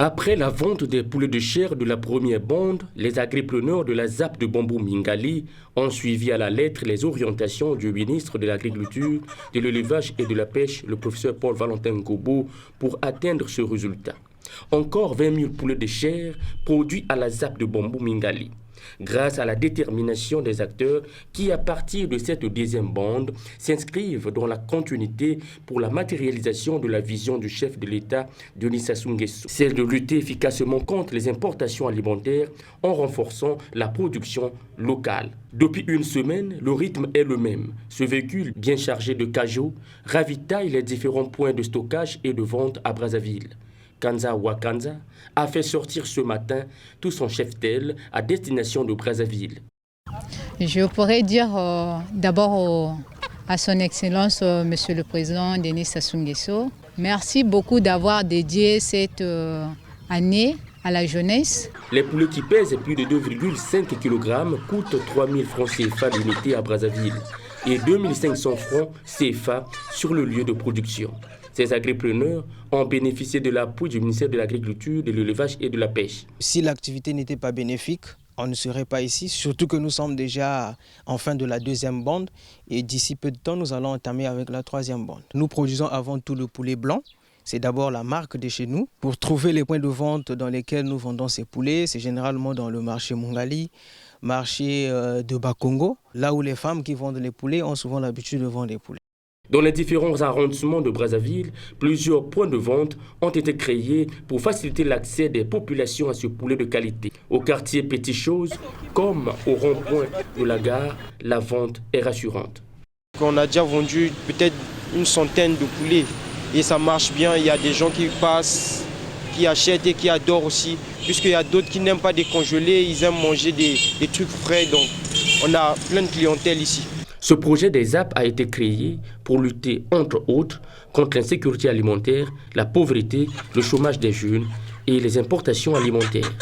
Après la vente des poulets de chair de la première bande, les agripreneurs de la ZAP de Bambou Mingali ont suivi à la lettre les orientations du ministre de l'Agriculture, de l'Élevage et de la Pêche, le professeur Paul-Valentin Gobo, pour atteindre ce résultat. Encore 20 000 poulets de chair produits à la ZAP de Bambou Mingali. Grâce à la détermination des acteurs qui, à partir de cette deuxième bande, s'inscrivent dans la continuité pour la matérialisation de la vision du chef de l'État, Denis Sassou Nguesso, celle de lutter efficacement contre les importations alimentaires en renforçant la production locale. Depuis une semaine, le rythme est le même. Ce véhicule, bien chargé de cajots, ravitaille les différents points de stockage et de vente à Brazzaville. Kanza Wakanza a fait sortir ce matin tout son cheptel à destination de Brazzaville. Je pourrais dire d'abord à son Excellence, Monsieur le Président Denis Sassou Nguesso, merci beaucoup d'avoir dédié cette année à la jeunesse. Les poulets qui pèsent plus de 2,5 kg coûtent 3 000 francs CFA l'unité à Brazzaville et 2 500 francs CFA sur le lieu de production. Ces agripreneurs ont bénéficié de l'appui du ministère de l'Agriculture, de l'Élevage et de la Pêche. Si l'activité n'était pas bénéfique, on ne serait pas ici, surtout que nous sommes déjà en fin de la deuxième bande et d'ici peu de temps, nous allons entamer avec la troisième bande. Nous produisons avant tout le poulet blanc. C'est d'abord la marque de chez nous. Pour trouver les points de vente dans lesquels nous vendons ces poulets, c'est généralement dans le marché Mungali, marché de Bakongo, là où les femmes qui vendent les poulets ont souvent l'habitude de vendre des poulets. Dans les différents arrondissements de Brazzaville, plusieurs points de vente ont été créés pour faciliter l'accès des populations à ce poulet de qualité. Au quartier Petit Chose, comme au rond-point de la gare, la vente est rassurante. On a déjà vendu peut-être une centaine de poulets et ça marche bien. Il y a des gens qui passent, qui achètent et qui adorent aussi. Puisqu'il y a d'autres qui n'aiment pas décongeler, ils aiment manger des trucs frais. Donc on a plein de clientèle ici. Ce projet des ZAP a été créé pour lutter, entre autres, contre l'insécurité alimentaire, la pauvreté, le chômage des jeunes et les importations alimentaires.